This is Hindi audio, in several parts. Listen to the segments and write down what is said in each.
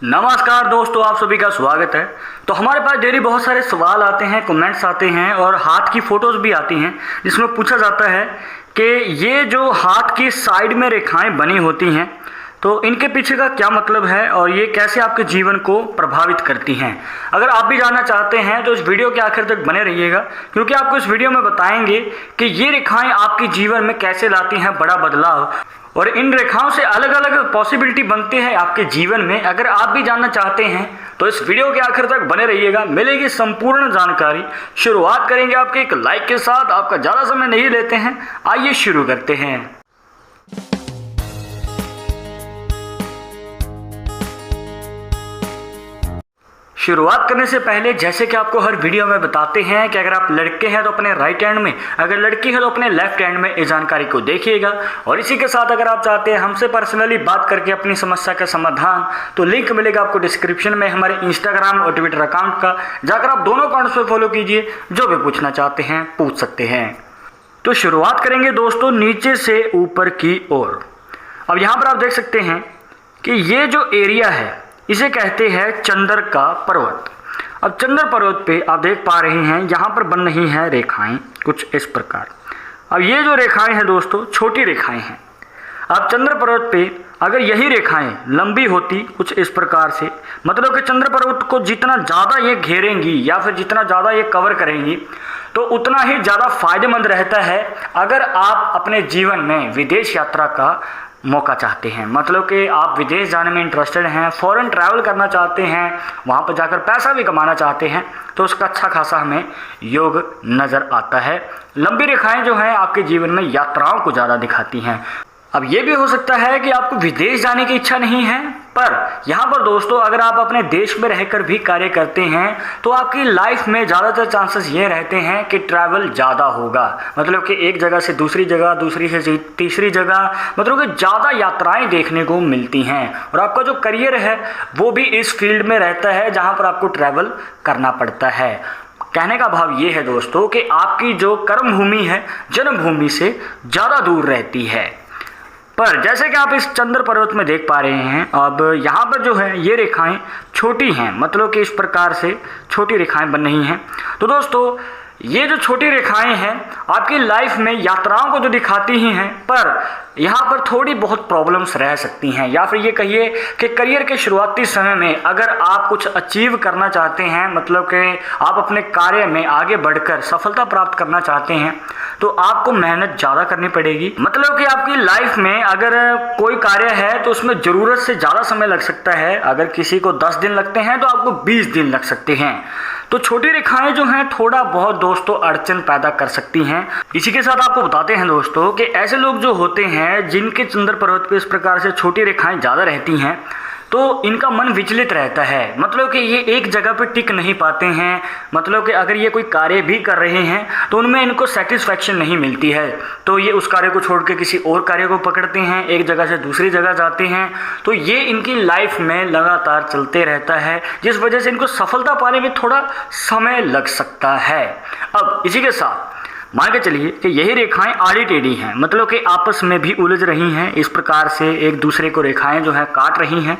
नमस्कार दोस्तों, आप सभी का स्वागत है। तो हमारे पास डेली बहुत सारे सवाल आते हैं, कमेंट्स आते हैं और हाथ की फ़ोटोज़ भी आती हैं जिसमें पूछा जाता है कि ये जो हाथ की साइड में रेखाएं बनी होती हैं तो इनके पीछे का क्या मतलब है और ये कैसे आपके जीवन को प्रभावित करती हैं। अगर आप भी जानना चाहते हैं तो इस वीडियो के आखिर तक बने रहिएगा, क्योंकि आपको इस वीडियो में बताएंगे कि ये रेखाएं आपके जीवन में कैसे लाती हैं बड़ा बदलाव और इन रेखाओं से अलग अलग पॉसिबिलिटी बनती है आपके जीवन में। अगर आप भी जानना चाहते हैं तो इस वीडियो के आखिर तक बने रहिएगा, मिलेगी संपूर्ण जानकारी। शुरुआत करेंगे आपके एक लाइक के साथ। आपका ज़्यादा समय नहीं लेते हैं, आइए शुरू करते हैं। शुरुआत करने से पहले जैसे कि आपको हर वीडियो में बताते हैं कि अगर आप लड़के हैं तो अपने राइट हैंड में, अगर लड़की है तो अपने लेफ्ट हैंड में इस जानकारी को देखिएगा। और इसी के साथ अगर आप चाहते हैं हमसे पर्सनली बात करके अपनी समस्या का समाधान, तो लिंक मिलेगा आपको डिस्क्रिप्शन में हमारे इंस्टाग्राम और ट्विटर अकाउंट का। जाकर आप दोनों अकाउंट्स पर फॉलो कीजिए, जो भी पूछना चाहते हैं पूछ सकते हैं। तो शुरुआत करेंगे दोस्तों नीचे से ऊपर की ओर। अब यहाँ पर आप देख सकते हैं कि ये जो एरिया है इसे कहते हैं चंद्र का पर्वत। अब चंद्र पर्वत पे आप देख पा रहे हैं यहाँ पर बन रही हैं रेखाएं कुछ इस प्रकार। अब ये जो रेखाएं हैं दोस्तों छोटी रेखाएं हैं। अब चंद्र पर्वत पे अगर यही रेखाएं लंबी होती कुछ इस प्रकार से, मतलब कि चंद्र पर्वत को जितना ज़्यादा ये घेरेंगी या फिर जितना ज़्यादा ये कवर करेंगी तो उतना ही ज़्यादा फायदेमंद रहता है अगर आप अपने जीवन में विदेश यात्रा का मौका चाहते हैं। मतलब कि आप विदेश जाने में इंटरेस्टेड हैं, फॉरेन ट्रैवल करना चाहते हैं, वहाँ पर जाकर पैसा भी कमाना चाहते हैं, तो उसका अच्छा खासा हमें योग नज़र आता है। लंबी रेखाएं जो हैं आपके जीवन में यात्राओं को ज़्यादा दिखाती हैं। अब ये भी हो सकता है कि आपको विदेश जाने की इच्छा नहीं है, पर यहाँ पर दोस्तों अगर आप अपने देश में रहकर भी कार्य करते हैं तो आपकी लाइफ में ज़्यादातर चांसेस ये रहते हैं कि ट्रैवल ज़्यादा होगा। मतलब कि एक जगह से दूसरी जगह, दूसरी से तीसरी जगह, मतलब कि ज़्यादा यात्राएं देखने को मिलती हैं। और आपका जो करियर है वो भी इस फील्ड में रहता है जहाँ पर आपको ट्रैवल करना पड़ता है। कहने का भाव ये है दोस्तों कि आपकी जो कर्म भूमि है जन्मभूमि से ज़्यादा दूर रहती है। पर जैसे कि आप इस चंद्र पर्वत में देख पा रहे हैं, अब यहाँ पर जो है ये रेखाएं छोटी हैं, मतलब कि इस प्रकार से छोटी रेखाएं बन रही हैं। तो दोस्तों ये जो छोटी रेखाएं हैं आपकी लाइफ में यात्राओं को तो दिखाती ही हैं, पर यहाँ पर थोड़ी बहुत प्रॉब्लम्स रह सकती हैं। या फिर ये कहिए कि करियर के शुरुआती समय में अगर आप कुछ अचीव करना चाहते हैं, मतलब कि आप अपने कार्य में आगे बढ़कर सफलता प्राप्त करना चाहते हैं, तो आपको मेहनत ज़्यादा करनी पड़ेगी। मतलब कि आपकी लाइफ में अगर कोई कार्य है तो उसमें ज़रूरत से ज़्यादा समय लग सकता है। अगर किसी को 10 दिन लगते हैं तो आपको 20 दिन लग सकते हैं। तो छोटी रेखाएं जो हैं थोड़ा बहुत दोस्तों अड़चन पैदा कर सकती हैं। इसी के साथ आपको बताते हैं दोस्तों कि ऐसे लोग जो होते हैं जिनके चंद्र पर्वत पे इस प्रकार से छोटी रेखाएं ज़्यादा रहती हैं तो इनका मन विचलित रहता है। मतलब कि ये एक जगह पर टिक नहीं पाते हैं। मतलब कि अगर ये कोई कार्य भी कर रहे हैं तो उनमें इनको सेटिस्फैक्शन नहीं मिलती है, तो ये उस कार्य को छोड़ के किसी और कार्य को पकड़ते हैं, एक जगह से दूसरी जगह जाते हैं। तो ये इनकी लाइफ में लगातार चलते रहता है, जिस वजह से इनको सफलता पाने में थोड़ा समय लग सकता है। अब इसी के साथ मान के चलिए कि यही रेखाएं आड़ी टेढ़ी हैं, मतलब कि आपस में भी उलझ रही हैं, इस प्रकार से एक दूसरे को रेखाएं जो हैं काट रही हैं।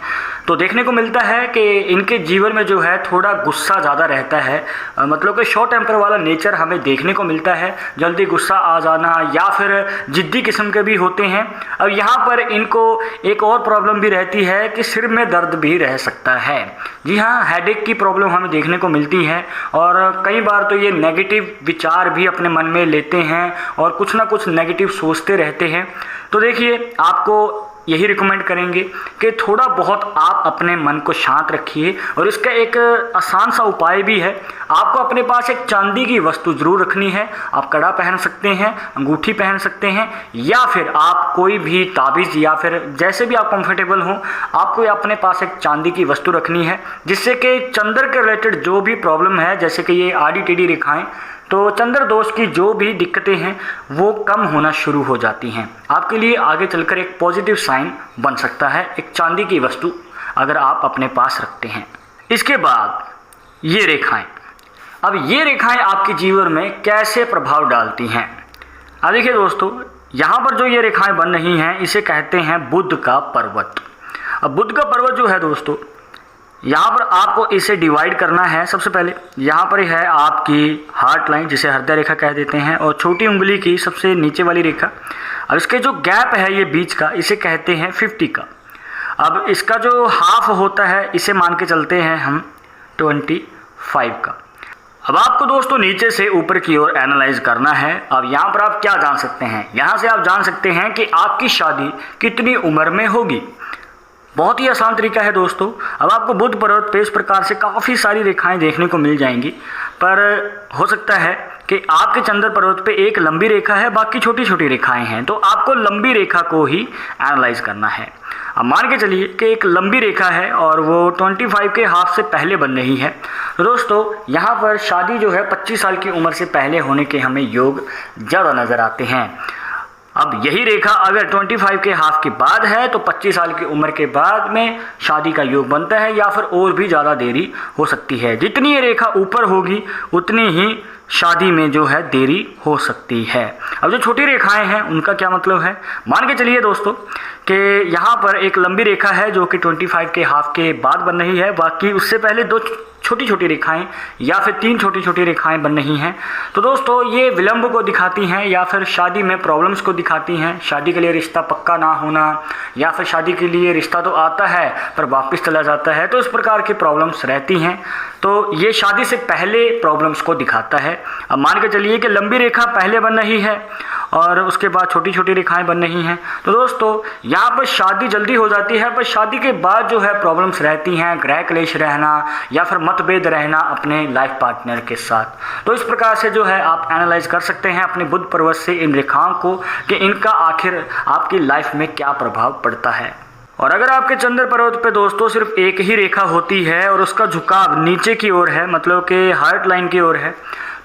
तो देखने को मिलता है कि इनके जीवन में जो है थोड़ा गुस्सा ज़्यादा रहता है। मतलब कि शॉर्ट टेम्पर वाला नेचर हमें देखने को मिलता है, जल्दी गुस्सा आ जाना या फिर जिद्दी किस्म के भी होते हैं। अब यहाँ पर इनको एक और प्रॉब्लम भी रहती है कि सिर में दर्द भी रह सकता है। जी हाँ, हेडेक की प्रॉब्लम हमें देखने को मिलती है और कई बार तो ये नेगेटिव विचार भी अपने मन में लेते हैं और कुछ ना कुछ नेगेटिव सोचते रहते हैं। तो देखिए आपको यही रिकमेंड करेंगे कि थोड़ा बहुत आप अपने मन को शांत रखिए। और इसका एक आसान सा उपाय भी है, आपको अपने पास एक चांदी की वस्तु ज़रूर रखनी है। आप कड़ा पहन सकते हैं, अंगूठी पहन सकते हैं, या फिर आप कोई भी ताबीज़ या फिर जैसे भी आप कंफर्टेबल हों, आपको अपने पास एक चांदी की वस्तु रखनी है, जिससे कि चंद्र के रिलेटेड जो भी प्रॉब्लम है, जैसे कि ये आड़ी टेढ़ी रेखाएं, तो चंद्र दोष की जो भी दिक्कतें हैं वो कम होना शुरू हो जाती हैं। आपके लिए आगे चलकर एक पॉजिटिव साइन बन सकता है एक चांदी की वस्तु अगर आप अपने पास रखते हैं। इसके बाद ये रेखाएं, अब ये रेखाएं आपके जीवन में कैसे प्रभाव डालती हैं। अब देखिए दोस्तों, यहाँ पर जो ये रेखाएं बन रही हैं इसे कहते हैं बुध का पर्वत। अब बुध का पर्वत जो है दोस्तों, यहाँ पर आपको इसे डिवाइड करना है। सबसे पहले यहाँ पर है आपकी हार्ट लाइन, जिसे हृदय रेखा कह देते हैं, और छोटी उंगली की सबसे नीचे वाली रेखा। अब इसके जो गैप है ये बीच का, इसे कहते हैं 50 का। अब इसका जो हाफ होता है इसे मान के चलते हैं हम 25 का। अब आपको दोस्तों नीचे से ऊपर की ओर एनालाइज करना है। अब यहाँ पर आप क्या जान सकते हैं, यहाँ से आप जान सकते हैं कि आपकी शादी कितनी उम्र में होगी। बहुत ही आसान तरीका है दोस्तों। अब आपको बुध पर्वत पे इस प्रकार से काफ़ी सारी रेखाएं देखने को मिल जाएंगी, पर हो सकता है कि आपके चंद्र पर्वत पे एक लंबी रेखा है, बाकी छोटी छोटी रेखाएं हैं, तो आपको लंबी रेखा को ही एनालाइज करना है। अब मान के चलिए कि एक लंबी रेखा है और वो 25 के हाफ से पहले बन रही है। तो दोस्तों यहाँ पर शादी जो है 25 साल की उम्र से पहले होने के हमें योग ज़्यादा नज़र आते हैं। अब यही रेखा अगर 25 के हाफ के बाद है तो 25 साल की उम्र के बाद में शादी का योग बनता है, या फिर और भी ज़्यादा देरी हो सकती है। जितनी ये रेखा ऊपर होगी उतनी ही शादी में जो है देरी हो सकती है। अब जो छोटी रेखाएं हैं उनका क्या मतलब है, मान के चलिए दोस्तों कि यहाँ पर एक लंबी रेखा है जो कि 25 के हाफ के बाद बन रही है, बाकी उससे पहले 2 छोटी छोटी रेखाएं या फिर 3 छोटी छोटी रेखाएं बन रही हैं। तो दोस्तों ये विलंब को दिखाती हैं या फिर शादी में प्रॉब्लम्स को दिखाती हैं। शादी के लिए रिश्ता पक्का ना होना, या फिर शादी के लिए रिश्ता तो आता है पर वापस चला जाता है, तो इस प्रकार की प्रॉब्लम्स रहती हैं। तो ये शादी से पहले प्रॉब्लम्स को दिखाता है। अब मान के चलिए कि लंबी रेखा पहले बन रही है और उसके बाद छोटी छोटी रेखाएं बन रही हैं, तो दोस्तों यहाँ पर शादी जल्दी हो जाती है, पर शादी के बाद जो है प्रॉब्लम्स रहती हैं, गृह क्लेश रहना या फिर मतभेद रहना अपने लाइफ पार्टनर के साथ। तो इस प्रकार से जो है आप एनालाइज कर सकते हैं अपने बुध पर्वत से इन रेखाओं को कि इनका आखिर आपकी लाइफ में क्या प्रभाव पड़ता है। और अगर आपके चंद्र पर्वत पे दोस्तों सिर्फ एक ही रेखा होती है और उसका झुकाव नीचे की ओर है, मतलब कि हार्ट लाइन की ओर है,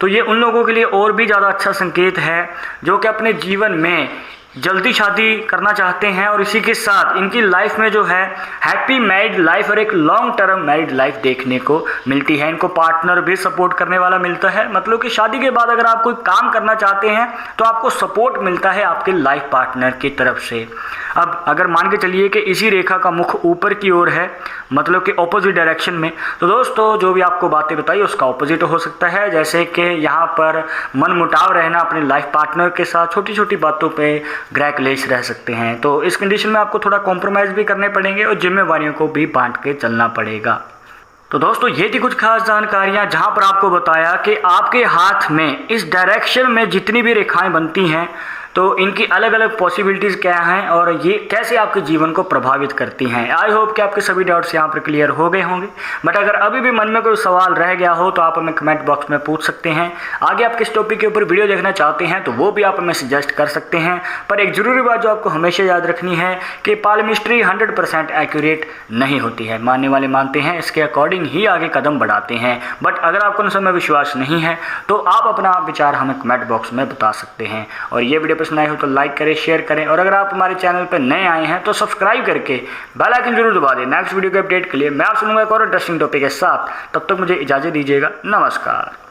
तो ये उन लोगों के लिए और भी ज़्यादा अच्छा संकेत है जो कि अपने जीवन में जल्दी शादी करना चाहते हैं और इसी के साथ इनकी लाइफ में जो है हैप्पी मैरिड लाइफ और एक लॉन्ग टर्म मैरिड लाइफ देखने को मिलती है। इनको पार्टनर भी सपोर्ट करने वाला मिलता है, मतलब कि शादी के बाद अगर आप कोई काम करना चाहते हैं तो आपको सपोर्ट मिलता है आपके लाइफ पार्टनर की तरफ से। अब अगर मान के चलिए कि इसी रेखा का मुख ऊपर की ओर है, मतलब कि ऑपोजिट डायरेक्शन में, तो दोस्तों जो भी आपको बातें बताई उसका ऑपोजिट हो सकता है। जैसे कि यहाँ पर मनमुटाव रहना अपने लाइफ पार्टनर के साथ, छोटी छोटी बातों पे गृह क्लेश रह सकते हैं। तो इस कंडीशन में आपको थोड़ा कॉम्प्रोमाइज़ भी करने पड़ेंगे और जिम्मेवारियों को भी बांट के चलना पड़ेगा। तो दोस्तों ये थी कुछ खास जानकारियाँ जहाँ पर आपको बताया कि आपके हाथ में इस डायरेक्शन में जितनी भी रेखाएं बनती हैं तो इनकी अलग अलग पॉसिबिलिटीज़ क्या हैं और ये कैसे आपके जीवन को प्रभावित करती हैं। आई होप कि आपके सभी डाउट्स यहाँ पर क्लियर हो गए होंगे, बट अगर अभी भी मन में कोई सवाल रह गया हो तो आप हमें कमेंट बॉक्स में पूछ सकते हैं। आगे आप किस टॉपिक के ऊपर वीडियो देखना चाहते हैं तो वो भी आप हमें सजेस्ट कर सकते हैं। पर एक ज़रूरी बात जो आपको हमेशा याद रखनी है कि पालमिस्ट्री 100% एक्यूरेट नहीं होती है। मानने वाले मानते हैं, इसके अकॉर्डिंग ही आगे कदम बढ़ाते हैं। बट अगर आपको उन समय विश्वास नहीं है तो आप अपना विचार हमें कमेंट बॉक्स में बता सकते हैं। और ये वीडियो पसंद आए हो तो लाइक करें, शेयर करें, और अगर आप हमारे चैनल पर नए आए हैं तो सब्सक्राइब करके बेल आइकन जरूर दबा दें। नेक्स्ट वीडियो के अपडेट के लिए मैं आप सुनूंगा एक और इंटरेस्टिंग टॉपिक के साथ। तब तक मुझे इजाज़त दीजिएगा। नमस्कार।